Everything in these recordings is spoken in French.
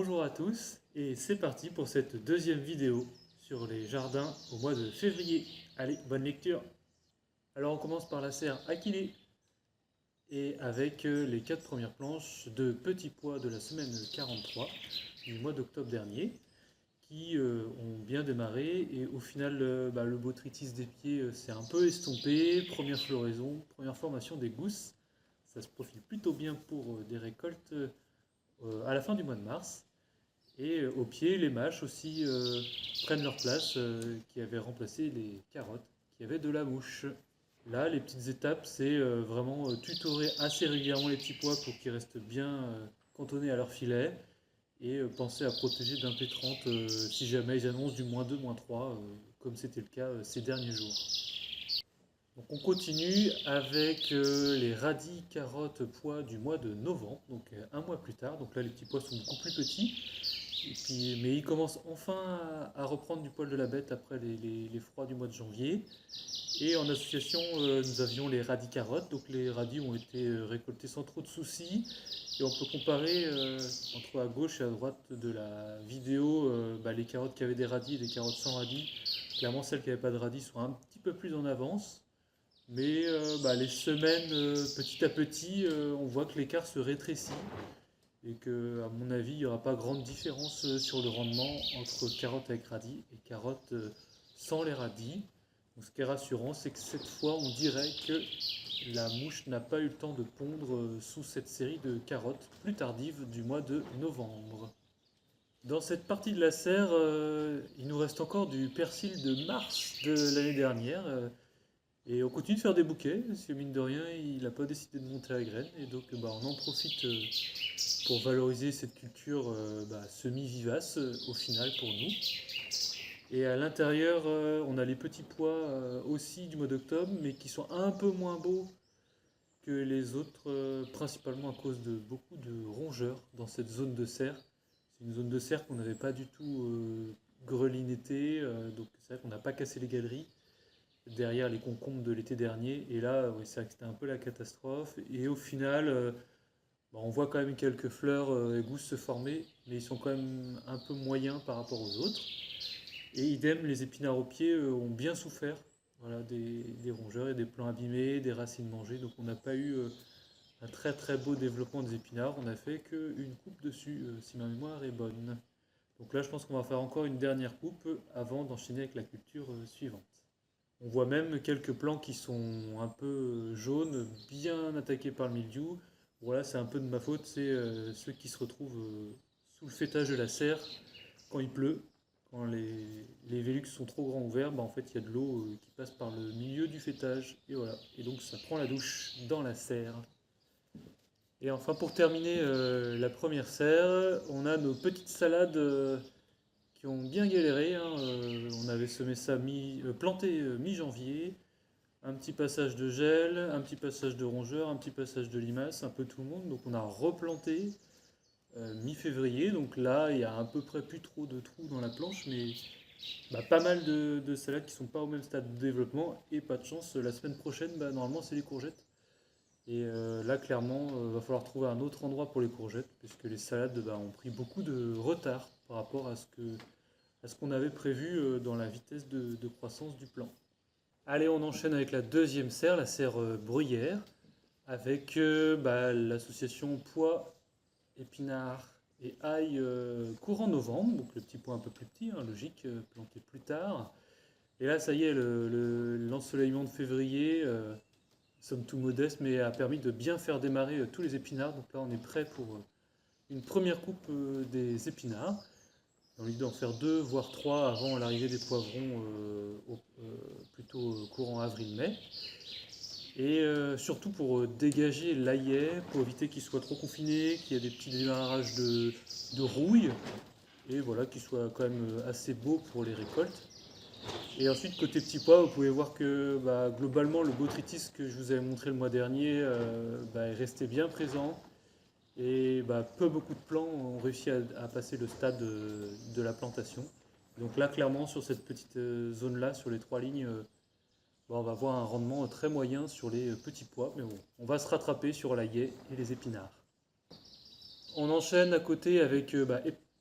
Bonjour à tous et c'est parti pour cette deuxième vidéo sur les jardins au mois de février. Allez, bonne lecture. Alors on commence par la serre Aquilée et avec les 4 premières planches de petits pois de la semaine 43 du mois d'octobre dernier qui ont bien démarré et au final le botrytis des pieds s'est un peu estompé. Première floraison, première formation des gousses. Ça se profile plutôt bien pour des récoltes à la fin du mois de mars. Et au pied, les mâches aussi prennent leur place, qui avaient remplacé les carottes, qui avaient de la mouche. Là, les petites étapes, c'est vraiment tutorer assez régulièrement les petits pois pour qu'ils restent bien cantonnés à leur filet et penser à protéger d'impétrantes si jamais ils annoncent du -2, -3, comme c'était le cas ces derniers jours. Donc on continue avec les radis, carottes, pois du mois de novembre, donc un mois plus tard. Donc là, les petits pois sont beaucoup plus petits. Et puis, mais ils commencent enfin à reprendre du poil de la bête après les froids du mois de janvier. Et en association, nous avions les radis carottes. Donc les radis ont été récoltés sans trop de soucis. Et on peut comparer entre à gauche et à droite de la vidéo les carottes qui avaient des radis et les carottes sans radis. Clairement, celles qui n'avaient pas de radis sont un petit peu plus en avance. Mais les semaines, petit à petit, on voit que l'écart se rétrécit et que, à mon avis, il n'y aura pas grande différence sur le rendement entre carottes avec radis et carottes sans les radis. Donc, ce qui est rassurant, c'est que cette fois, on dirait que la mouche n'a pas eu le temps de pondre sous cette série de carottes plus tardives du mois de novembre. Dans cette partie de la serre, il nous reste encore du persil de mars de l'année dernière. Et on continue de faire des bouquets, parce que mine de rien, il n'a pas décidé de monter à graines. Et donc on en profite pour valoriser cette culture semi-vivace au final pour nous. Et à l'intérieur, on a les petits pois aussi du mois d'octobre, mais qui sont un peu moins beaux que les autres, principalement à cause de beaucoup de rongeurs dans cette zone de serre. C'est une zone de serre qu'on n'avait pas du tout grelinetée, donc c'est vrai qu'on n'a pas cassé les galeries derrière les concombres de l'été dernier. Et là, oui, c'est vrai que c'était un peu la catastrophe. Et au final, on voit quand même quelques fleurs et gousses se former, mais ils sont quand même un peu moyens par rapport aux autres. Et idem, les épinards au pied ont bien souffert. Voilà, des rongeurs et des plants abîmés, des racines mangées. Donc on n'a pas eu un très très beau développement des épinards. On n'a fait qu'une coupe dessus, si ma mémoire est bonne. Donc là, je pense qu'on va faire encore une dernière coupe avant d'enchaîner avec la culture suivante. On voit même quelques plants qui sont un peu jaunes, bien attaqués par le mildiou. Voilà, c'est un peu de ma faute, c'est ceux qui se retrouvent sous le fêtage de la serre quand il pleut. Quand les Vélux sont trop grands ouverts, en fait il y a de l'eau qui passe par le milieu du fêtage. Et voilà, et donc ça prend la douche dans la serre. Et enfin pour terminer la première serre, on a nos petites salades qui ont bien galéré, hein. On avait semé ça planté mi-janvier. Un petit passage de gel, un petit passage de rongeur, un petit passage de limaces, un peu tout le monde. Donc on a replanté mi-février. Donc là, il y a à peu près plus trop de trous dans la planche, mais pas mal de salades qui sont pas au même stade de développement. Et pas de chance, la semaine prochaine, normalement, c'est les courgettes. Et là, clairement, va falloir trouver un autre endroit pour les courgettes, puisque les salades ont pris beaucoup de retard par rapport à ce qu'on avait prévu dans la vitesse de croissance du plan. Allez, on enchaîne avec la deuxième serre, la serre bruyère, avec l'association pois, épinards et ail courant novembre, donc le petit pois un peu plus petit, hein, logique, planté plus tard. Et là, ça y est, l'ensoleillement de février, somme tout modeste, mais a permis de bien faire démarrer tous les épinards. Donc là, on est prêt pour une première coupe des épinards. Dans l'idée d'en faire 2, voire 3 avant l'arrivée des poivrons plutôt courant avril-mai. Et surtout pour dégager l'aillet, pour éviter qu'il soit trop confiné, qu'il y ait des petits démarrages de rouille, et voilà, qu'il soit quand même assez beau pour les récoltes. Et ensuite, côté petits pois, vous pouvez voir que globalement, le botrytis que je vous avais montré le mois dernier est resté bien présent. Et peu beaucoup de plants ont réussi à passer le stade de la plantation. Donc là, clairement, sur cette petite zone-là, sur les 3 lignes, on va avoir un rendement très moyen sur les petits pois. Mais bon, on va se rattraper sur l'aillet et les épinards. On enchaîne à côté avec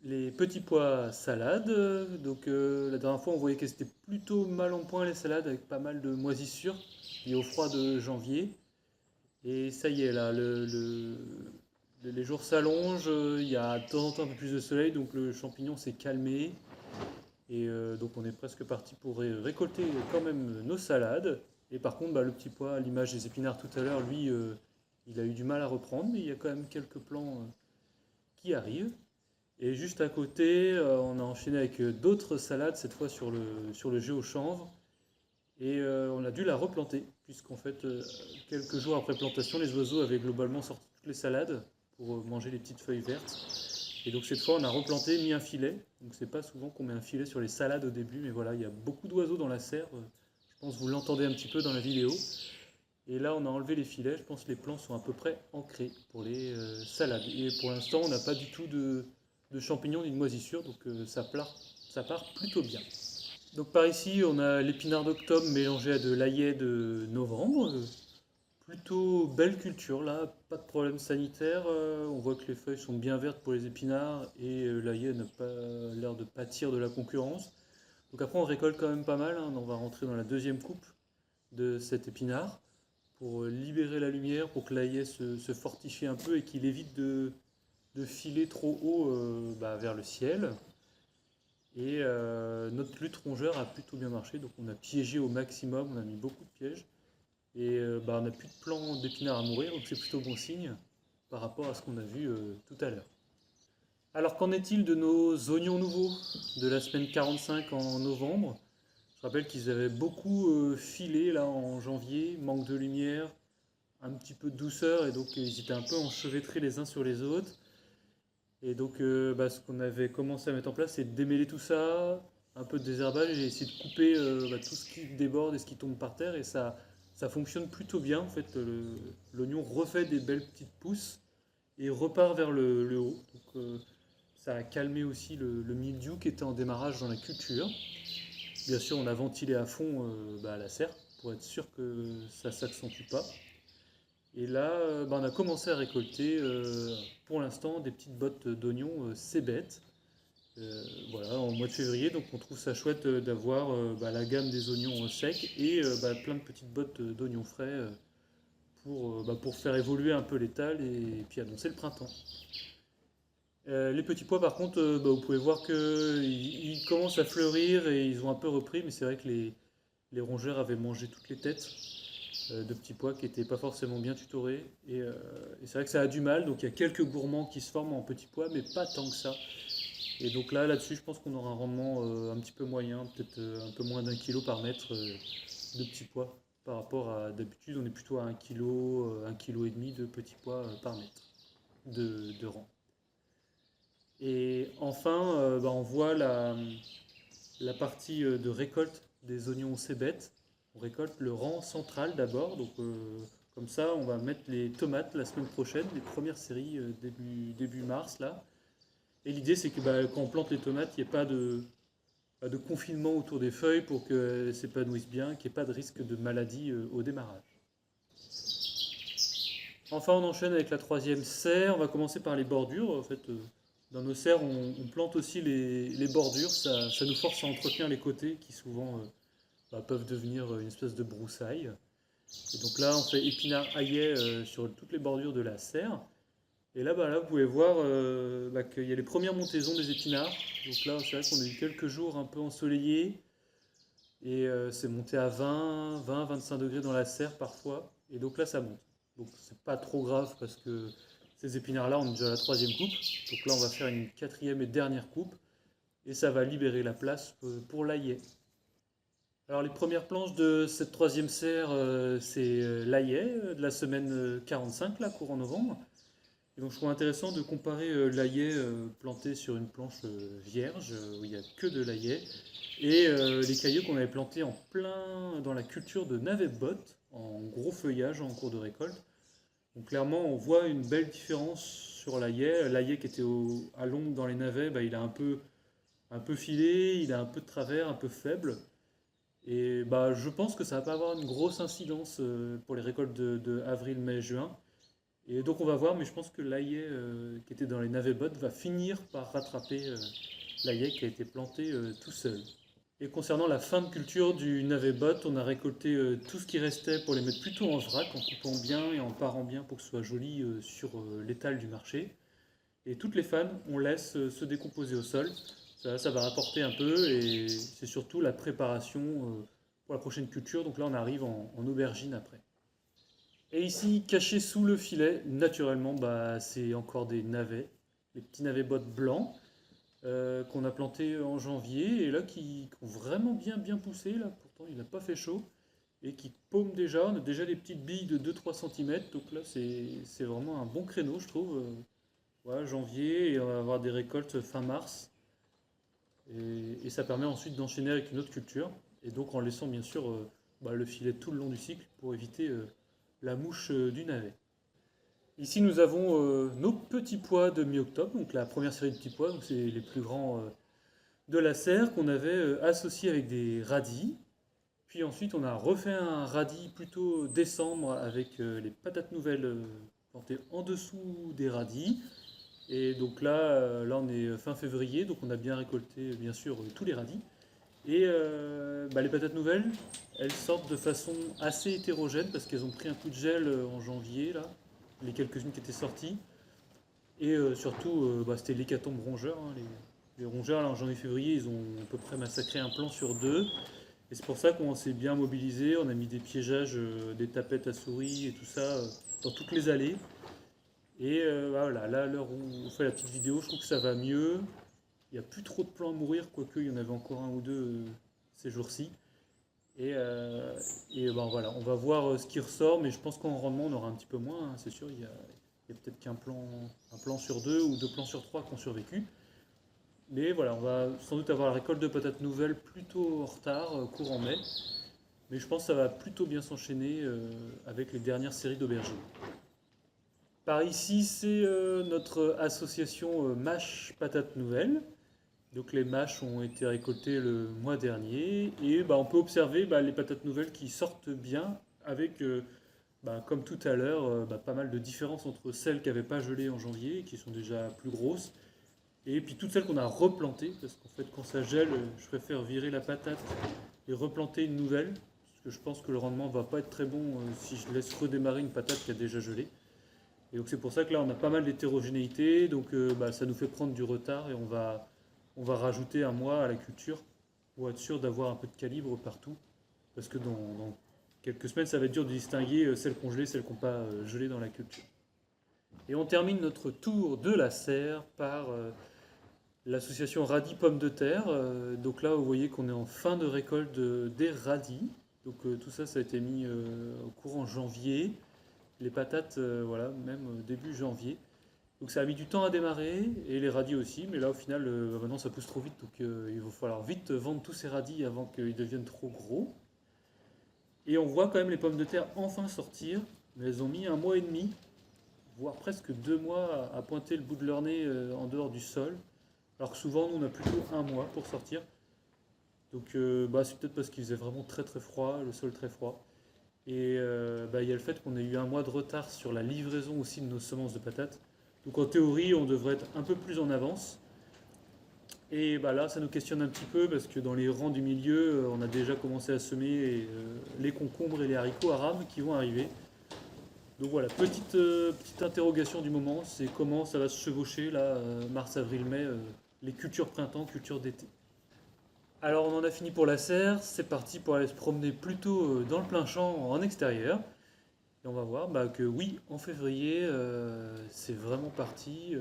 les petits pois salades. Donc la dernière fois, on voyait qu'elles étaient plutôt mal en point les salades, avec pas mal de moisissures liées au froid de janvier. Et ça y est, là, les jours s'allongent, il y a de temps en temps un peu plus de soleil, donc le champignon s'est calmé. Et donc on est presque parti pour récolter quand même nos salades. Et par contre, bah, le petit pois, à l'image des épinards tout à l'heure, lui, il a eu du mal à reprendre, mais il y a quand même quelques plants qui arrivent. Et juste à côté, on a enchaîné avec d'autres salades, cette fois sur le géochanvre. Et on a dû la replanter, puisqu'en fait, quelques jours après plantation, les oiseaux avaient globalement sorti toutes les salades pour manger les petites feuilles vertes. Et donc cette fois, on a replanté, mis un filet. Donc c'est pas souvent qu'on met un filet sur les salades au début, mais voilà, il y a beaucoup d'oiseaux dans la serre. Je pense que vous l'entendez un petit peu dans la vidéo. Et là, on a enlevé les filets. Je pense que les plants sont à peu près ancrés pour les salades. Et pour l'instant, on n'a pas du tout de champignons ni de moisissures, donc ça part plutôt bien. Donc par ici, on a l'épinard d'octobre mélangé à de l'aillet de novembre. Plutôt belle culture là, pas de problème sanitaire. On voit que les feuilles sont bien vertes pour les épinards et l'aillet n'a pas l'air de pâtir de la concurrence. Donc après, on récolte quand même pas mal, hein. On va rentrer dans la deuxième coupe de cet épinard pour libérer la lumière, pour que l'aillet se fortifie un peu et qu'il évite de filer trop haut bah, vers le ciel. Et notre lutte rongeur a plutôt bien marché, donc on a piégé au maximum, on a mis beaucoup de pièges. Et bah, on n'a plus de plants d'épinards à mourir, donc c'est plutôt bon signe par rapport à ce qu'on a vu tout à l'heure. Alors qu'en est-il de nos oignons nouveaux de la semaine 45 en novembre? Je rappelle qu'ils avaient beaucoup filé là en janvier, manque de lumière, un petit peu de douceur, et donc ils étaient un peu enchevêtrés les uns sur les autres. Et donc, bah, ce qu'on avait commencé à mettre en place, c'est de démêler tout ça, un peu de désherbage, et essayer de couper bah, tout ce qui déborde et ce qui tombe par terre. Et ça fonctionne plutôt bien. En fait, l'oignon refait des belles petites pousses et repart vers le haut. Donc, ça a calmé aussi le mildiou qui était en démarrage dans la culture. Bien sûr, on a ventilé à fond bah, la serre pour être sûr que ça ne s'accentue pas. Et là, bah, on a commencé à récolter pour l'instant des petites bottes d'oignons cébette. Voilà, en mois de février, donc on trouve ça chouette d'avoir bah, la gamme des oignons secs et bah, plein de petites bottes d'oignons frais bah, pour faire évoluer un peu l'étal et puis annoncer le printemps. Les petits pois, par contre, bah, vous pouvez voir qu'ils commencent à fleurir et ils ont un peu repris, mais c'est vrai que les rongeurs avaient mangé toutes les têtes de petits pois qui n'étaient pas forcément bien tutorés. Et c'est vrai que ça a du mal, donc il y a quelques gourmands qui se forment en petits pois, mais pas tant que ça. Et donc là-dessus, je pense qu'on aura un rendement un petit peu moyen, peut-être un peu moins d'1 kilo par mètre de petits pois. Par rapport à d'habitude, on est plutôt à 1 kilo, 1,5 kg de petits pois par mètre de rang. Et enfin, bah, on voit la partie de récolte des oignons cébettes. On récolte le rang central d'abord, donc comme ça on va mettre les tomates la semaine prochaine, les premières séries début mars là. Et l'idée c'est que bah, quand on plante les tomates, il n'y ait pas de confinement autour des feuilles pour qu'elles s'épanouissent bien, qu'il n'y ait pas de risque de maladie au démarrage. Enfin on enchaîne avec la troisième serre, on va commencer par les bordures. En fait, dans nos serres on plante aussi les bordures, ça nous force à entretenir les côtés qui souvent bah, peuvent devenir une espèce de broussaille. Et donc là, on fait épinard aillet sur toutes les bordures de la serre. Et là, bah, là vous pouvez voir bah, qu'il y a les premières montaisons des épinards. Donc là, c'est vrai qu'on a eu quelques jours un peu ensoleillés. Et c'est monté à 25 degrés dans la serre parfois. Et donc là, ça monte. Donc c'est pas trop grave parce que ces épinards-là, on est déjà à la troisième coupe. Donc là, on va faire une quatrième et dernière coupe. Et ça va libérer la place pour l'aillet. Alors les premières planches de cette troisième serre, c'est l'aillet de la semaine 45, là, courant novembre. Et donc je trouve intéressant de comparer l'aillet planté sur une planche vierge, où il n'y a que de l'aillet, et les cailloux qu'on avait plantés en plein dans la culture de navet botte, en gros feuillage en cours de récolte. Donc clairement on voit une belle différence sur l'aillet. L'aillet qui était à l'ombre dans les navets, bah, il a un peu filé, il a un peu de travers, un peu faible. Et bah, je pense que ça va pas avoir une grosse incidence pour les récoltes de avril, mai, juin. Et donc on va voir, mais je pense que l'aillet qui était dans les navets bottes va finir par rattraper l'aillet qui a été planté tout seul. Et concernant la fin de culture du navet bot, on a récolté tout ce qui restait pour les mettre plutôt en vrac, en coupant bien et en parant bien pour que ce soit joli sur l'étal du marché. Et toutes les fans, on laisse se décomposer au sol. Ça va rapporter un peu et c'est surtout la préparation pour la prochaine culture. Donc là, on arrive en aubergine après. Et ici, caché sous le filet, naturellement, bah, c'est encore des navets, les petits navets bottes blancs qu'on a plantés en janvier et là qui ont vraiment bien poussé. Là, pourtant, il n'a pas fait chaud et qui paument déjà. On a déjà des petites billes de 2-3 cm. Donc là, c'est vraiment un bon créneau, je trouve. Voilà, janvier et on va avoir des récoltes fin mars. Et ça permet ensuite d'enchaîner avec une autre culture. Et donc en laissant bien sûr bah, le filet tout le long du cycle pour éviter la mouche du navet. Ici nous avons nos petits pois de mi-octobre, donc la première série de petits pois, donc c'est les plus grands de la serre qu'on avait associés avec des radis. Puis ensuite on a refait un radis plutôt décembre avec les patates nouvelles plantées en dessous des radis. Et donc là on est fin février, donc on a bien récolté bien sûr tous les radis. Et bah, les patates nouvelles, elles sortent de façon assez hétérogène parce qu'elles ont pris un coup de gel en janvier, là, les quelques-unes qui étaient sorties. Et surtout, bah, c'était l'hécatombe rongeur. Hein, les rongeurs, là, en janvier-février, ils ont à peu près massacré un plan sur deux. Et c'est pour ça qu'on s'est bien mobilisé. On a mis des piégeages, des tapettes à souris et tout ça dans toutes les allées. Et voilà, là, à l'heure où on fait la petite vidéo, je trouve que ça va mieux. Il n'y a plus trop de plants à mourir, quoique il y en avait encore un ou deux ces jours-ci. Et, euh, et ben voilà, on va voir ce qui ressort, mais je pense qu'en rendement, on aura un petit peu moins. Hein, c'est sûr, il y a peut-être un plan sur deux ou deux plans sur trois qui ont survécu. Mais voilà, on va sans doute avoir la récolte de patates nouvelles plutôt en retard, courant mai. Mais je pense que ça va plutôt bien s'enchaîner avec les dernières séries d'aubergines. Par ici, c'est notre association Mâche Patates Nouvelles. Donc les mâches ont été récoltées le mois dernier et bah, on peut observer bah, les patates nouvelles qui sortent bien avec, bah, comme tout à l'heure, bah, pas mal de différences entre celles qui n'avaient pas gelé en janvier et qui sont déjà plus grosses et puis toutes celles qu'on a replantées parce qu'en fait quand ça gèle, je préfère virer la patate et replanter une nouvelle parce que je pense que le rendement va pas être très bon si je laisse redémarrer une patate qui a déjà gelé. Et donc c'est pour ça que là on a pas mal d'hétérogénéité, donc bah, ça nous fait prendre du retard et on va rajouter un mois à la culture pour être sûr d'avoir un peu de calibre partout. Parce que dans quelques semaines, ça va être dur de distinguer celles qu'on gelées, celles qu'on pas gelées dans la culture. Et on termine notre tour de la serre par l'association radis pommes de terre. Donc là, vous voyez qu'on est en fin de récolte des radis. Donc tout ça, ça a été mis au courant janvier. Les patates, voilà, même début janvier. Donc ça a mis du temps à démarrer, et les radis aussi, mais là au final, maintenant ça pousse trop vite, donc il va falloir vite vendre tous ces radis avant qu'ils deviennent trop gros. Et on voit quand même les pommes de terre enfin sortir, mais elles ont mis un mois et demi, voire presque 2 mois à pointer le bout de leur nez en dehors du sol, alors que souvent nous on a plutôt un mois pour sortir. Donc bah, c'est peut-être parce qu'il faisait vraiment très froid, le sol très froid. Et bah, il y a le fait qu'on ait eu un mois de retard sur la livraison aussi de nos semences de patates. Donc en théorie, on devrait être un peu plus en avance. Et bah là, ça nous questionne un petit peu parce que dans les rangs du milieu, on a déjà commencé à semer les concombres et les haricots arabes qui vont arriver. Donc voilà, petite interrogation du moment, c'est comment ça va se chevaucher là, mars, avril, mai, les cultures printemps, cultures d'été. Alors on en a fini pour la serre, c'est parti pour aller se promener plutôt dans le plein champ en extérieur. Et on va voir bah, que oui, en février, c'est vraiment parti.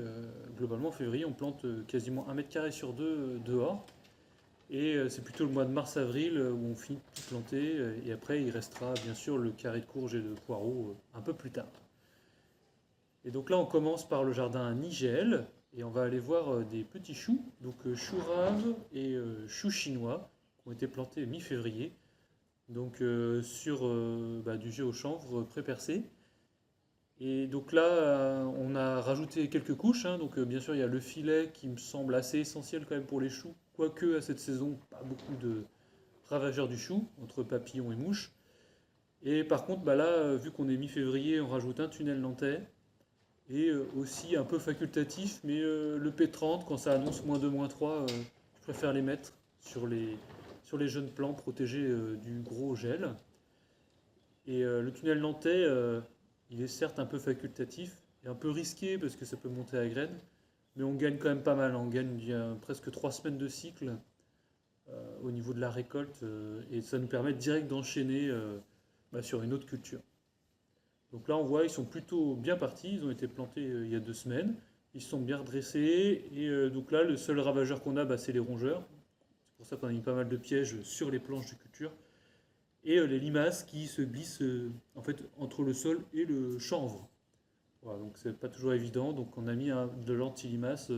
Globalement, en février, on plante quasiment 1 m² sur 2 dehors. Et c'est plutôt le mois de mars-avril où on finit de tout planter. Et après, il restera bien sûr le carré de courges et de poireaux un peu plus tard. Et donc là, on commence par le jardin Nigel. Et on va aller voir des petits choux. Donc choux raves et choux chinois qui ont été plantés mi-février. Donc sur bah, du géochanvre pré-percé. Et donc là, on a rajouté quelques couches. Hein. Donc bien sûr, il y a le filet qui me semble assez essentiel quand même pour les choux. Quoique à cette saison, pas beaucoup de ravageurs du chou, entre papillons et mouches. Et par contre, bah là, vu qu'on est mi-février, on rajoute un tunnel nantais. et aussi un peu facultatif, mais le P30, quand ça annonce -2, -3, je préfère les mettre sur les jeunes plants protégés du gros gel. Et le tunnel nantais, il est certes un peu facultatif et un peu risqué parce que ça peut monter à graines, mais on gagne quand même pas mal. On gagne presque 3 semaines de cycle au niveau de la récolte et ça nous permet direct d'enchaîner sur une autre culture. Donc là, on voit, ils sont plutôt bien partis. Ils ont été plantés il y a 2 semaines. Ils sont bien redressés. Et donc là, le seul ravageur qu'on a, c'est les rongeurs. C'est pour ça qu'on a mis pas mal de pièges sur les planches de culture. Et les limaces qui se glissent en fait entre le sol et le chanvre. Voilà, donc c'est pas toujours évident. Donc on a mis de l'anti-limace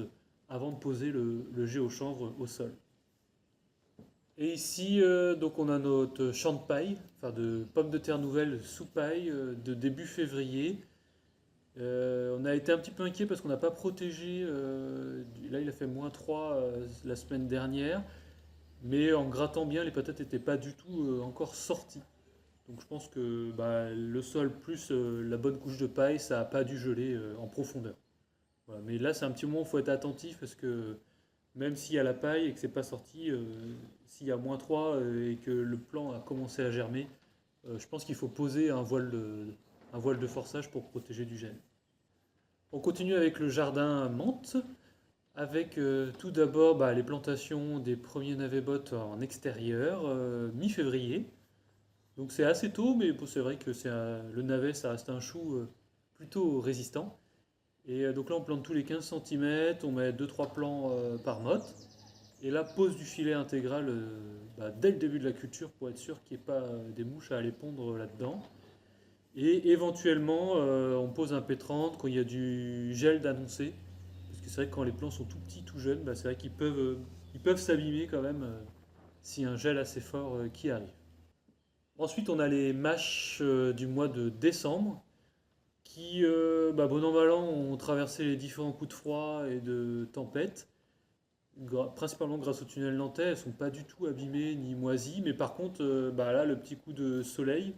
avant de poser le géochanvre au sol. Et ici, donc on a notre champ de paille, enfin de pommes de terre nouvelles sous paille de début février. On a été un petit peu inquiet parce qu'on n'a pas protégé. Là, il a fait -3 la semaine dernière. Mais en grattant bien, les patates n'étaient pas du tout encore sorties. Donc je pense que le sol plus la bonne couche de paille, ça n'a pas dû geler en profondeur. Voilà. Mais là, c'est un petit moment où il faut être attentif parce que même s'il y a la paille et que c'est pas sorti, s'il y a -3 et que le plant a commencé à germer, je pense qu'il faut poser un voile de forçage pour protéger du gel. On continue avec le jardin menthe, avec tout d'abord les plantations des premiers navets-bottes en extérieur, mi-février. Donc c'est assez tôt, mais bon, c'est vrai que le navet, ça reste un chou plutôt résistant. Et donc là, on plante tous les 15 cm, on met 2-3 plants par motte. Et là, pose du filet intégral dès le début de la culture pour être sûr qu'il n'y ait pas des mouches à aller pondre là-dedans. Et éventuellement, on pose un P30 quand il y a du gel d'annoncer. Parce que c'est vrai que quand les plants sont tout petits, tout jeunes, c'est vrai ils peuvent s'abîmer quand même s'il y a un gel assez fort qui arrive. Ensuite, on a les mâches du mois de décembre qui, bon an mal an, ont traversé les différents coups de froid et de tempête, principalement grâce au tunnel nantais. Elles ne sont pas du tout abîmées ni moisies, mais par contre, là, le petit coup de soleil,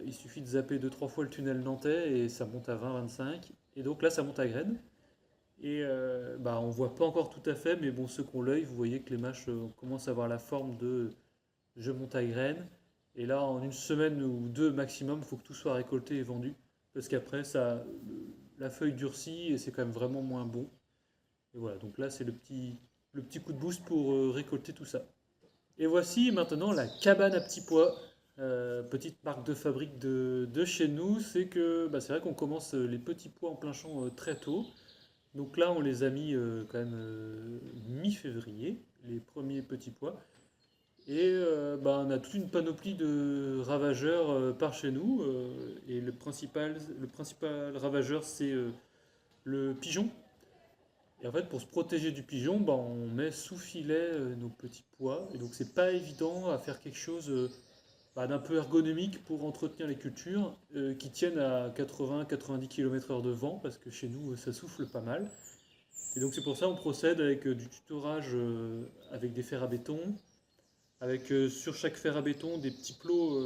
il suffit de zapper 2-3 fois le tunnel nantais et ça monte à 20-25. Et donc là, ça monte à graines. Et on voit pas encore tout à fait, mais bon, ceux qui ont l'œil, vous voyez que les mâches commencent à avoir la forme de je monte à graines. Et là, en une semaine ou deux maximum, il faut que tout soit récolté et vendu. Parce qu'après, la feuille durcit et c'est quand même vraiment moins bon. Et voilà, donc là, c'est le petit coup de boost pour récolter tout ça. Et voici maintenant la cabane à petits pois. Petite marque de fabrique de chez nous, c'est que c'est vrai qu'on commence les petits pois en plein champ très tôt. Donc là, on les a mis quand même mi-février, les premiers petits pois. Et on a toute une panoplie de ravageurs par chez nous. Et le principal ravageur, c'est le pigeon. Et en fait, pour se protéger du pigeon, on met sous filet nos petits pois. Et donc, c'est pas évident à faire quelque chose d'un peu ergonomique pour entretenir les cultures qui tiennent à 80-90 km/h de vent, parce que chez nous, ça souffle pas mal. Et donc, c'est pour ça qu'on procède avec du tutorage avec des fers à béton, avec sur chaque fer à béton des petits plots,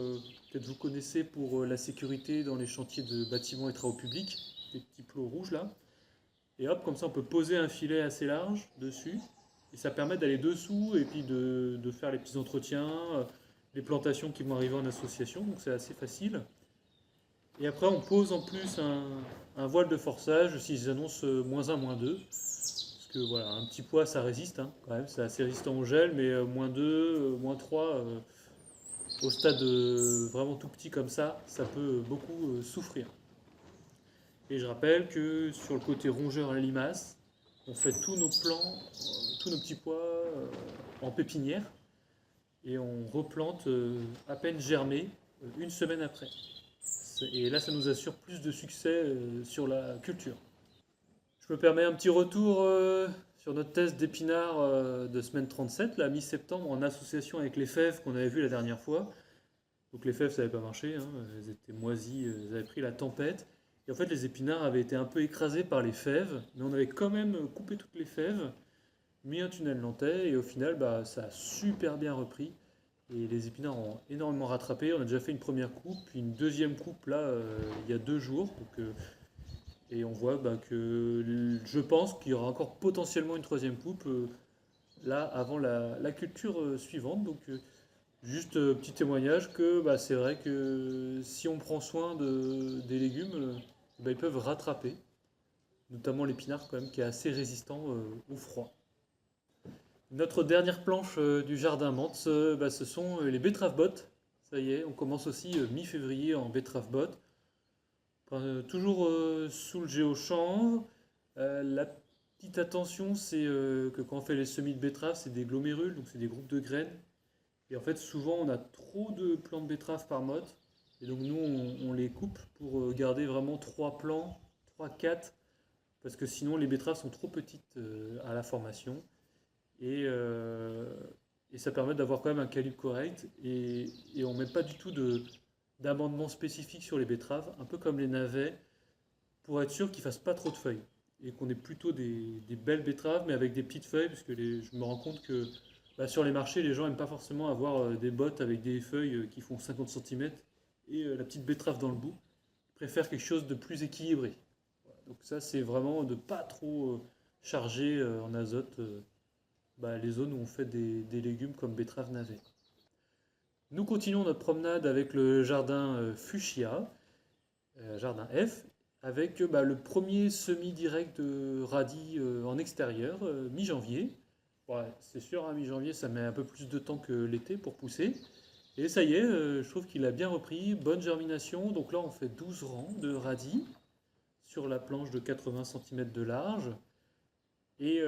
peut-être vous connaissez pour la sécurité dans les chantiers de bâtiments et travaux publics, des petits plots rouges là. Et hop, comme ça on peut poser un filet assez large dessus. Et ça permet d'aller dessous et puis de faire les petits entretiens, les plantations qui vont arriver en association, donc c'est assez facile. Et après on pose en plus un voile de forçage s'ils annoncent -1, -2. Parce que voilà, un petit pois ça résiste hein, quand même, c'est assez résistant au gel, mais -2, -3, au stade vraiment tout petit comme ça peut beaucoup souffrir. Et je rappelle que sur le côté rongeur à la limace, on fait tous nos plants, tous nos petits pois en pépinière et on replante à peine germé une semaine après. Et là, ça nous assure plus de succès sur la culture. Je me permets un petit retour sur notre test d'épinards de semaine 37, la mi-septembre, en association avec les fèves qu'on avait vues la dernière fois. Donc les fèves, ça n'avait pas marché, hein, elles étaient moisies, elles avaient pris la tempête. Et en fait, les épinards avaient été un peu écrasés par les fèves, mais on avait quand même coupé toutes les fèves, mis un tunnel nantais, et au final, ça a super bien repris. Et les épinards ont énormément rattrapé. On a déjà fait une première coupe, puis une deuxième coupe là, il y a 2 jours. Donc, Et on voit que je pense qu'il y aura encore potentiellement une troisième coupe là avant la culture suivante. Donc juste petit témoignage que c'est vrai que si on prend soin des légumes, ils peuvent rattraper, notamment l'épinard quand même qui est assez résistant au froid. Notre dernière planche du jardin menthe, ce sont les betteraves bottes. Ça y est, on commence aussi mi-février en betterave bottes. Toujours sous le géochanvre. La petite attention, c'est que quand on fait les semis de betteraves, c'est des glomérules, donc c'est des groupes de graines. Et en fait, souvent, on a trop de plants de betteraves par motte. Et donc, nous, on les coupe pour garder vraiment 3 plants, 3, 4, parce que sinon, les betteraves sont trop petites à la formation. Et, euh, et ça permet d'avoir quand même un calibre correct. Et on ne met pas du tout d'amendement spécifique sur les betteraves, un peu comme les navets, pour être sûr qu'ils ne fassent pas trop de feuilles. Et qu'on ait plutôt des belles betteraves, mais avec des petites feuilles, parce que je me rends compte que sur les marchés, les gens n'aiment pas forcément avoir des bottes avec des feuilles qui font 50 cm et la petite betterave dans le bout. Ils préfèrent quelque chose de plus équilibré. Voilà. Donc ça, c'est vraiment de pas trop charger en azote les zones où on fait des légumes comme betterave navet. Nous continuons notre promenade avec le jardin Fuchsia, jardin F, avec le premier semis direct de radis en extérieur, mi-janvier. Ouais, c'est sûr, hein, mi-janvier, ça met un peu plus de temps que l'été pour pousser. Et ça y est, je trouve qu'il a bien repris, bonne germination. Donc là, on fait 12 rangs de radis sur la planche de 80 cm de large. Et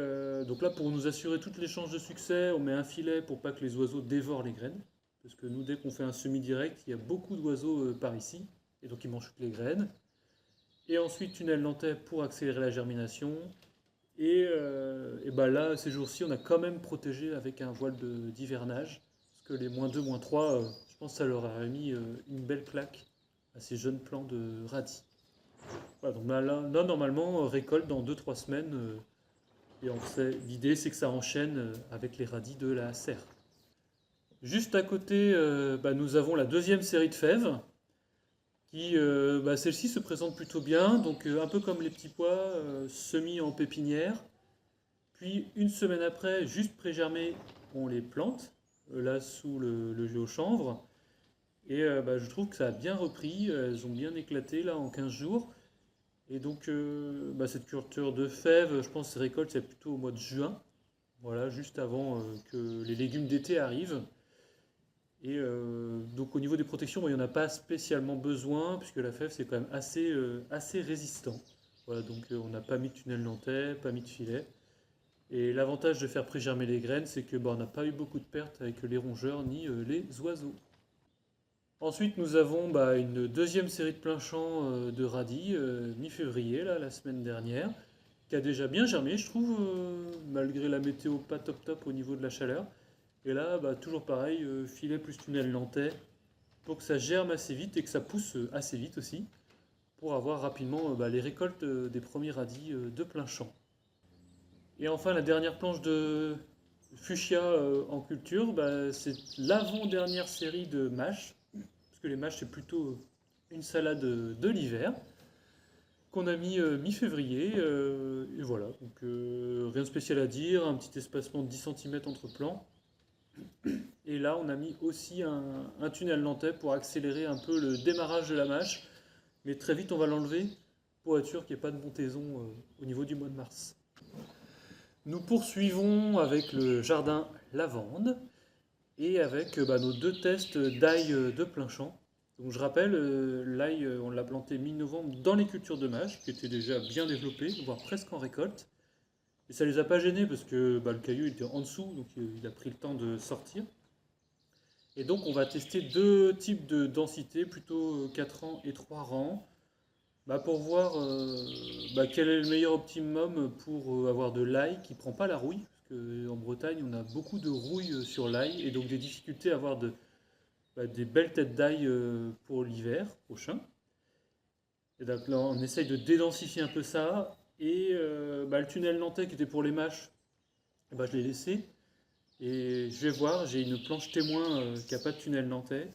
donc là, pour nous assurer toutes les chances de succès, on met un filet pour pas que les oiseaux dévorent les graines. Parce que nous, dès qu'on fait un semis-direct, il y a beaucoup d'oiseaux par ici. Et donc, ils mangent toutes les graines. Et ensuite, tunnel nantais pour accélérer la germination. Là, ces jours-ci, on a quand même protégé avec un voile d'hivernage. Parce que les -2, -3, je pense que ça leur a mis une belle claque à ces jeunes plants de radis. Voilà, donc là, normalement, récolte dans 2-3 semaines. L'idée, c'est que ça enchaîne avec les radis de la serre. Juste à côté, nous avons la deuxième série de fèves, qui, celle-ci se présente plutôt bien, donc un peu comme les petits pois, semis en pépinière. Puis une semaine après, juste pré-germées, on les plante, là sous le géochanvre. Et je trouve que ça a bien repris, elles ont bien éclaté là en 15 jours. Et donc cette culture de fèves, je pense que ces récoltes c'est plutôt au mois de juin, voilà, juste avant que les légumes d'été arrivent. Et donc au niveau des protections, il n'y en a pas spécialement besoin, puisque la fève c'est quand même assez résistant. Voilà, donc on n'a pas mis de tunnel nantais, pas mis de filet. Et l'avantage de faire pré-germer les graines, c'est que on n'a pas eu beaucoup de pertes avec les rongeurs ni les oiseaux. Ensuite, nous avons une deuxième série de plein champ de radis, mi-février, là, la semaine dernière, qui a déjà bien germé, je trouve, malgré la météo pas top top au niveau de la chaleur. Et là, toujours pareil, filet plus tunnel nantais, pour que ça germe assez vite et que ça pousse assez vite aussi, pour avoir rapidement les récoltes des premiers radis de plein champ. Et enfin, la dernière planche de fuchsia en culture, c'est l'avant-dernière série de mâches, parce que les mâches c'est plutôt une salade de l'hiver, qu'on a mis mi-février, et voilà, donc rien de spécial à dire, un petit espacement de 10 cm entre plants. Et là, on a mis aussi un tunnel nantais pour accélérer un peu le démarrage de la mâche, mais très vite on va l'enlever pour être sûr qu'il n'y ait pas de montaison au niveau du mois de mars. Nous poursuivons avec le jardin lavande et avec nos 2 tests d'ail de plein champ. Donc je rappelle, l'ail, on l'a planté mi-novembre dans les cultures de mâche, qui étaient déjà bien développées, voire presque en récolte. Et ça ne les a pas gênés parce que le caillou était en dessous, donc il a pris le temps de sortir. Et donc on va tester 2 types de densité, plutôt 4 rangs et 3 rangs, pour voir quel est le meilleur optimum pour avoir de l'ail qui ne prend pas la rouille. Parce qu'en Bretagne, on a beaucoup de rouille sur l'ail et donc des difficultés à avoir des belles têtes d'ail pour l'hiver prochain. Et donc là, on essaye de dédensifier un peu ça. Et le tunnel nantais qui était pour les mâches, je l'ai laissé. Et je vais voir, j'ai une planche témoin qui n'a pas de tunnel nantais.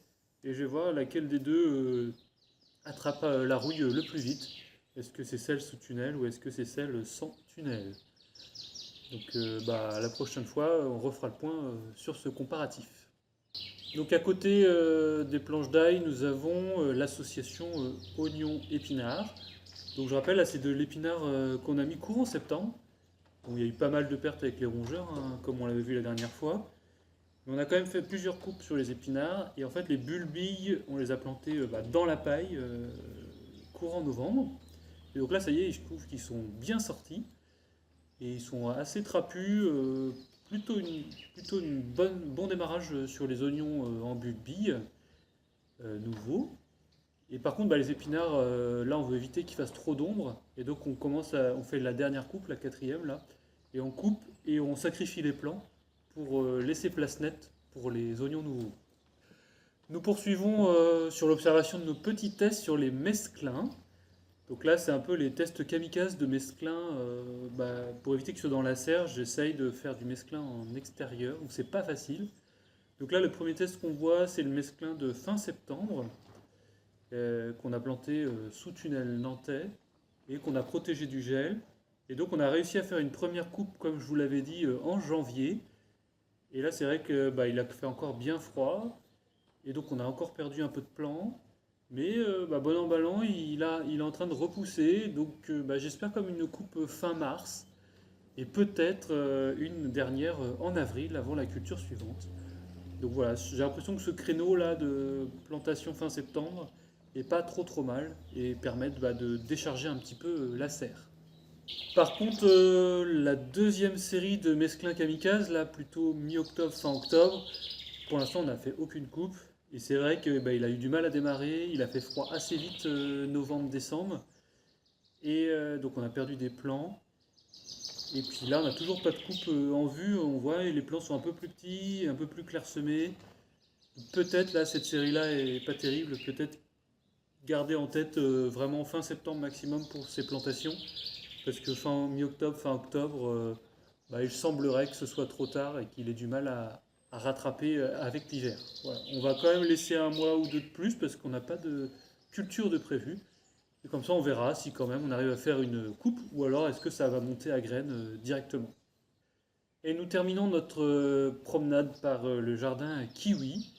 Et je vais voir laquelle des deux attrape la rouille le plus vite. Est-ce que c'est celle sous tunnel ou est-ce que c'est celle sans tunnel? Donc la prochaine fois, on refera le point sur ce comparatif. Donc à côté des planches d'ail, nous avons l'association oignon épinard. Donc je rappelle, là c'est de l'épinard qu'on a mis courant septembre. Bon, il y a eu pas mal de pertes avec les rongeurs, hein, comme on l'avait vu la dernière fois. Mais on a quand même fait plusieurs coupes sur les épinards. Et en fait, les bulbilles, on les a plantés dans la paille courant novembre. Et donc là, ça y est, je trouve qu'ils sont bien sortis. Et ils sont assez trapus. Plutôt une bon démarrage sur les oignons en bulbilles nouveaux. Et par contre, les épinards, là, on veut éviter qu'ils fassent trop d'ombre. Et donc, on fait la dernière coupe, la quatrième, là. Et on coupe et on sacrifie les plants pour laisser place nette pour les oignons nouveaux. Nous poursuivons sur l'observation de nos petits tests sur les mesclins. Donc là, c'est un peu les tests kamikazes de mesclins. Pour éviter qu'ils soient dans la serre, j'essaye de faire du mesclin en extérieur. Donc c'est pas facile. Donc là, le premier test qu'on voit, c'est le mesclin de fin septembre. Qu'on a planté sous tunnel nantais et qu'on a protégé du gel. Et donc on a réussi à faire une première coupe, comme je vous l'avais dit, en janvier. Et là c'est vrai que il a fait encore bien froid. Et donc on a encore perdu un peu de plants. Mais bon an, mal an, il est en train de repousser. Donc j'espère comme une coupe fin mars. Et peut-être une dernière en avril, avant la culture suivante. Donc voilà, j'ai l'impression que ce créneau là de plantation fin septembre est pas trop mal et permettent de décharger un petit peu la serre. Par contre, la deuxième série de mesclins kamikazes, là plutôt mi-octobre, fin octobre, pour l'instant on n'a fait aucune coupe. Et c'est vrai qu'il a eu du mal à démarrer, il a fait froid assez vite novembre-décembre. Et donc on a perdu des plants. Et puis là on n'a toujours pas de coupe en vue, on voit et les plants sont un peu plus petits, un peu plus clairsemés. Peut-être là cette série-là est pas terrible, peut-être garder en tête vraiment fin septembre maximum pour ces plantations, parce que fin mi-octobre, fin octobre, il semblerait que ce soit trop tard et qu'il ait du mal à rattraper avec l'hiver. Voilà. On va quand même laisser un mois ou deux de plus parce qu'on n'a pas de culture de prévu. Et comme ça, on verra si quand même on arrive à faire une coupe ou alors est-ce que ça va monter à graines directement. Et nous terminons notre promenade par le jardin kiwi.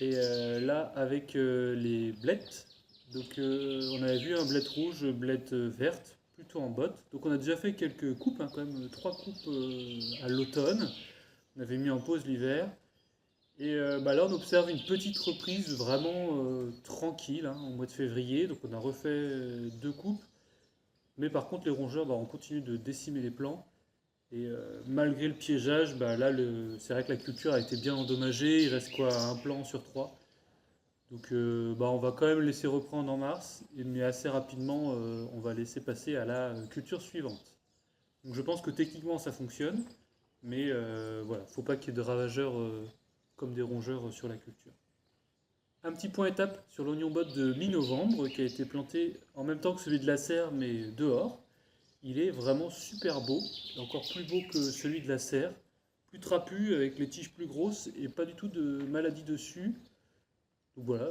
Et là, avec les blettes, donc on avait vu un blette rouge, blette verte, plutôt en botte. Donc on a déjà fait quelques coupes, hein, quand même 3 coupes à l'automne. On avait mis en pause l'hiver. Et là on observe une petite reprise vraiment tranquille hein, au mois de février. Donc on a refait 2 coupes. Mais par contre les rongeurs, on continue de décimer les plants. Et malgré le piégeage, c'est vrai que la culture a été bien endommagée. Il reste quoi, un plant sur 3. Donc on va quand même laisser reprendre en mars, mais assez rapidement on va laisser passer à la culture suivante. Donc je pense que techniquement ça fonctionne, mais voilà, faut pas qu'il y ait de ravageurs comme des rongeurs sur la culture. Un petit point étape sur l'oignon botte de mi-novembre qui a été planté en même temps que celui de la serre mais dehors. Il est vraiment super beau, encore plus beau que celui de la serre, plus trapu avec les tiges plus grosses et pas du tout de maladie dessus. Donc voilà,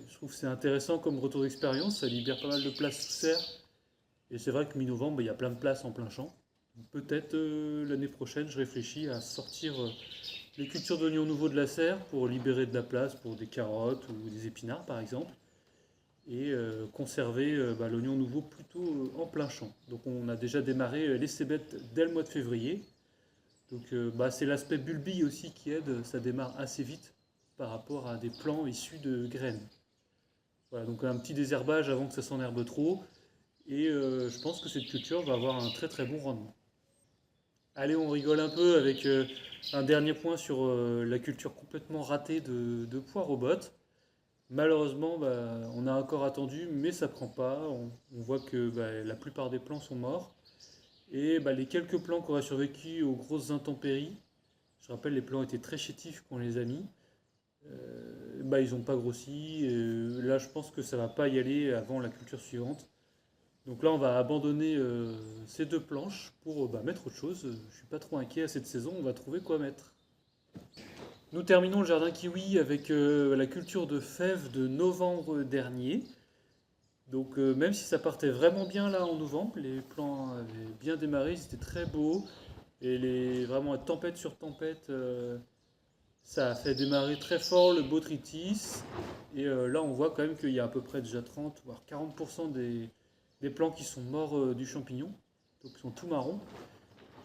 je trouve que c'est intéressant comme retour d'expérience, ça libère pas mal de place sous serre. Et c'est vrai que mi-novembre, il y a plein de places en plein champ. Peut-être l'année prochaine, je réfléchis à sortir les cultures d'oignons nouveaux de la serre pour libérer de la place pour des carottes ou des épinards par exemple. Et conserver l'oignon nouveau plutôt en plein champ. Donc on a déjà démarré les cébettes dès le mois de février. Donc c'est l'aspect bulbille aussi qui aide, ça démarre assez vite par rapport à des plants issus de graines. Voilà, donc un petit désherbage avant que ça s'enherbe trop. Et je pense que cette culture va avoir un très bon rendement. Allez, on rigole un peu avec un dernier point sur la culture complètement ratée de poires aux bottes. Malheureusement, on a encore attendu, mais ça prend pas. On voit que la plupart des plants sont morts. Et les quelques plants qui auraient survécu aux grosses intempéries, je rappelle, les plants étaient très chétifs quand on les a mis. Ils n'ont pas grossi. Là, je pense que ça va pas y aller avant la culture suivante. Donc là, on va abandonner ces 2 planches pour mettre autre chose. Je suis pas trop inquiet à cette saison, on va trouver quoi mettre. Nous terminons le jardin kiwi avec la culture de fèves de novembre dernier. Donc même si ça partait vraiment bien là en novembre, les plants avaient bien démarré, c'était très beau. Et vraiment tempête sur tempête, ça a fait démarrer très fort le botrytis. Et là on voit quand même qu'il y a à peu près déjà 30 voire 40% des plants qui sont morts du champignon. Donc ils sont tout marrons.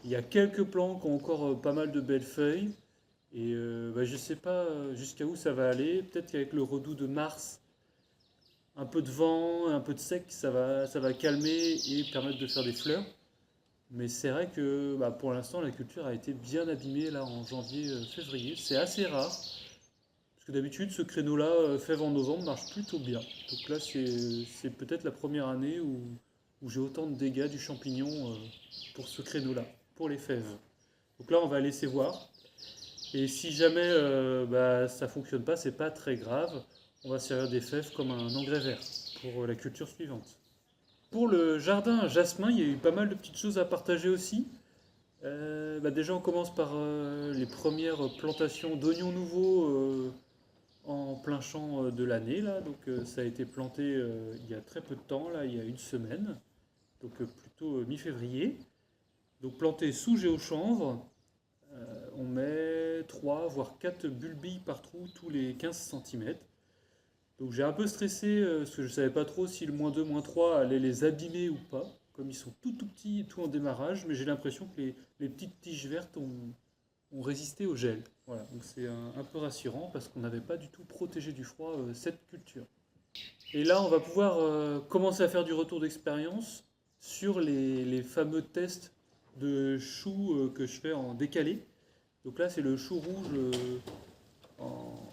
Il y a quelques plants qui ont encore pas mal de belles feuilles. Et je ne sais pas jusqu'à où ça va aller. Peut-être qu'avec le redout de mars, un peu de vent, un peu de sec, ça va calmer et permettre de faire des fleurs. Mais c'est vrai que pour l'instant, la culture a été bien abîmée là en janvier-février. C'est assez rare. Parce que d'habitude, ce créneau-là, fève en novembre, marche plutôt bien. Donc là, c'est peut-être la première année où j'ai autant de dégâts du champignon pour ce créneau-là, pour les fèves. Donc là, on va laisser voir. Et si jamais ça fonctionne pas, c'est pas très grave. On va servir des fèves comme un engrais vert pour la culture suivante. Pour le jardin jasmin, il y a eu pas mal de petites choses à partager aussi. Déjà, on commence par les premières plantations d'oignons nouveaux en plein champ de l'année. Là. Donc, ça a été planté il y a très peu de temps, là, il y a une semaine, donc plutôt mi-février. Donc, planté sous géochanvre, on met 3 voire 4 bulbilles par trou tous les 15 centimètres. Donc j'ai un peu stressé parce que je ne savais pas trop si le -2, -3 allait les abîmer ou pas, comme ils sont tout petits et tout en démarrage, mais j'ai l'impression que les petites tiges vertes ont résisté au gel. Voilà, donc c'est un peu rassurant parce qu'on n'avait pas du tout protégé du froid cette culture. Et là, on va pouvoir commencer à faire du retour d'expérience sur les fameux tests de choux que je fais en décalé. Donc là, c'est le chou rouge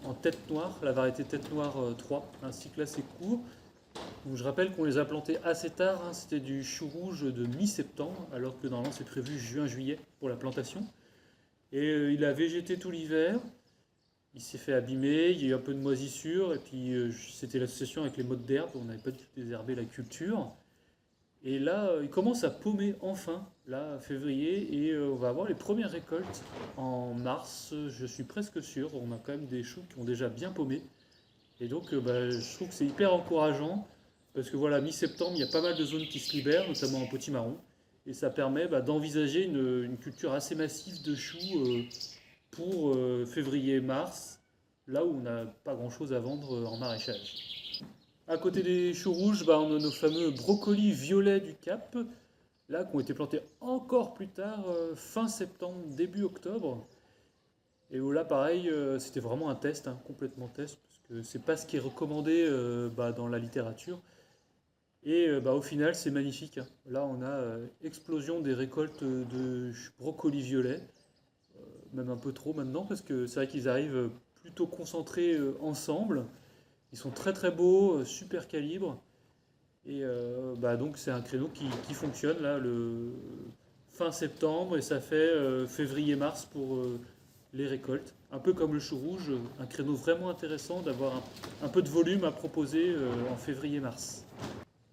en tête noire, la variété tête noire 3, un cycle assez court. Donc je rappelle qu'on les a plantés assez tard, hein, c'était du chou rouge de mi-septembre, alors que normalement c'est prévu juin-juillet pour la plantation. Et il a végété tout l'hiver, il s'est fait abîmer, il y a eu un peu de moisissure, et puis c'était l'association avec les mottes d'herbe, on n'avait pas du tout désherbé la culture. Et là, il commence à paumer enfin, là, février, et on va avoir les premières récoltes en mars, je suis presque sûr. On a quand même des choux qui ont déjà bien paumé. Et donc, je trouve que c'est hyper encourageant, parce que voilà, mi-septembre, il y a pas mal de zones qui se libèrent, notamment en potimarron. Et ça permet d'envisager une culture assez massive de choux pour février-mars, là où on n'a pas grand-chose à vendre en maraîchage. À côté des choux rouges, on a nos fameux brocolis violets du Cap, là, qui ont été plantés encore plus tard, fin septembre, début octobre. Et où là, pareil, c'était vraiment un test, hein, complètement test, parce que c'est pas ce qui est recommandé dans la littérature. Et au final, c'est magnifique, hein. Là, on a explosion des récoltes de brocolis violets, même un peu trop maintenant, parce que c'est vrai qu'ils arrivent plutôt concentrés ensemble. Ils sont très très beaux, super calibre. Et donc c'est un créneau qui fonctionne là le fin septembre et ça fait février-mars pour les récoltes. Un peu comme le chou rouge, un créneau vraiment intéressant d'avoir un peu de volume à proposer en février-mars.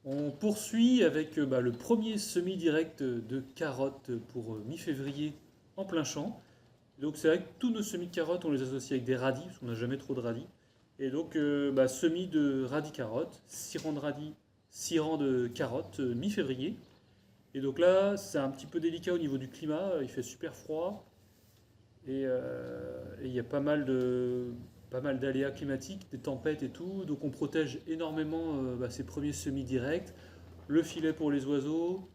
On poursuit avec le premier semis direct de carottes pour mi-février en plein champ. Donc c'est vrai que tous nos semis de carottes, on les associe avec des radis, parce qu'on n'a jamais trop de radis. Et donc semis de radis carottes, 6 rangs de radis, 6 rangs de carottes, mi-février. Et donc là, c'est un petit peu délicat au niveau du climat, il fait super froid. Et il y a pas mal d'aléas climatiques, des tempêtes et tout. Donc on protège énormément ces premiers semis directs. Le filet pour les oiseaux,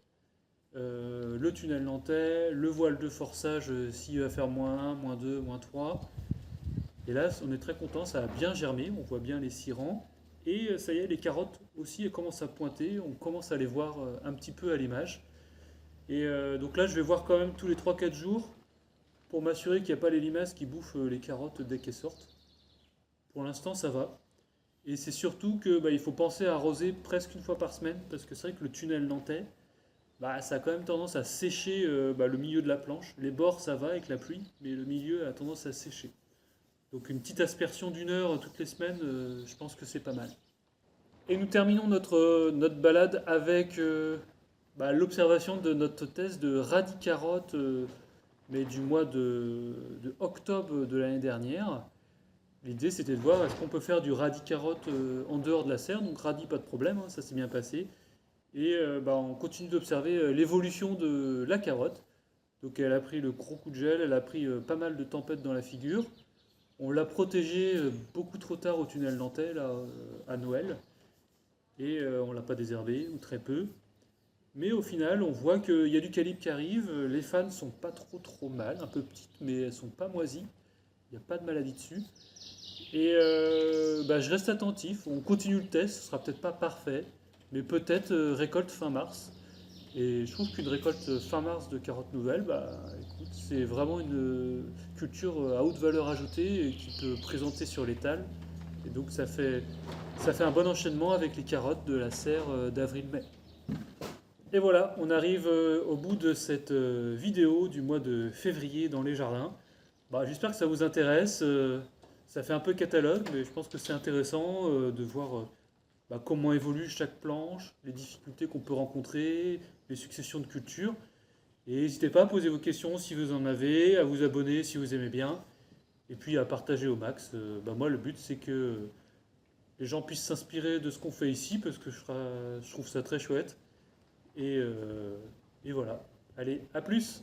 le tunnel nantais, le voile de forçage s'il va faire -1, -2, -3. Et là, on est très content, ça a bien germé, on voit bien les 6 rangs. Et ça y est, les carottes aussi elles commencent à pointer, on commence à les voir un petit peu à l'image. Et donc là, je vais voir quand même tous les 3 4 jours pour m'assurer qu'il n'y a pas les limaces qui bouffent les carottes dès qu'elles sortent. Pour l'instant, ça va. Et c'est surtout qu'il faut penser à arroser presque une fois par semaine, parce que c'est vrai que le tunnel nantais, ça a quand même tendance à sécher le milieu de la planche. Les bords, ça va avec la pluie, mais le milieu a tendance à sécher. Donc une petite aspersion d'1 heure toutes les semaines, je pense que c'est pas mal. Et nous terminons notre balade avec l'observation de notre thèse de radis carottes, mais du mois de octobre de l'année dernière. L'idée c'était de voir est-ce qu'on peut faire du radis carotte en dehors de la serre. Donc radis, pas de problème, hein, ça s'est bien passé. Et on continue d'observer l'évolution de la carotte. Donc elle a pris le gros coup de gel, elle a pris pas mal de tempêtes dans la figure. On l'a protégée beaucoup trop tard au tunnel nantais, là, à Noël. Et on l'a pas désherbée, ou très peu. Mais au final, on voit qu'il y a du calibre qui arrive. Les fans sont pas trop mal, un peu petites, mais elles sont pas moisies. Il n'y a pas de maladie dessus. Et je reste attentif. On continue le test. Ce sera peut-être pas parfait, mais peut-être récolte fin mars. Et je trouve qu'une récolte fin mars de carottes nouvelles, écoute, c'est vraiment une culture à haute valeur ajoutée et qui peut présenter sur l'étal. Et donc ça fait un bon enchaînement avec les carottes de la serre d'avril-mai. Et voilà, on arrive au bout de cette vidéo du mois de février dans les jardins. J'espère que ça vous intéresse. Ça fait un peu catalogue, mais je pense que c'est intéressant de voir comment évolue chaque planche, les difficultés qu'on peut rencontrer, les successions de cultures. Et n'hésitez pas à poser vos questions si vous en avez, à vous abonner si vous aimez bien, et puis à partager au max. Moi, le but, c'est que les gens puissent s'inspirer de ce qu'on fait ici, parce que je trouve ça très chouette. Et, euh, et voilà. Allez, à plus!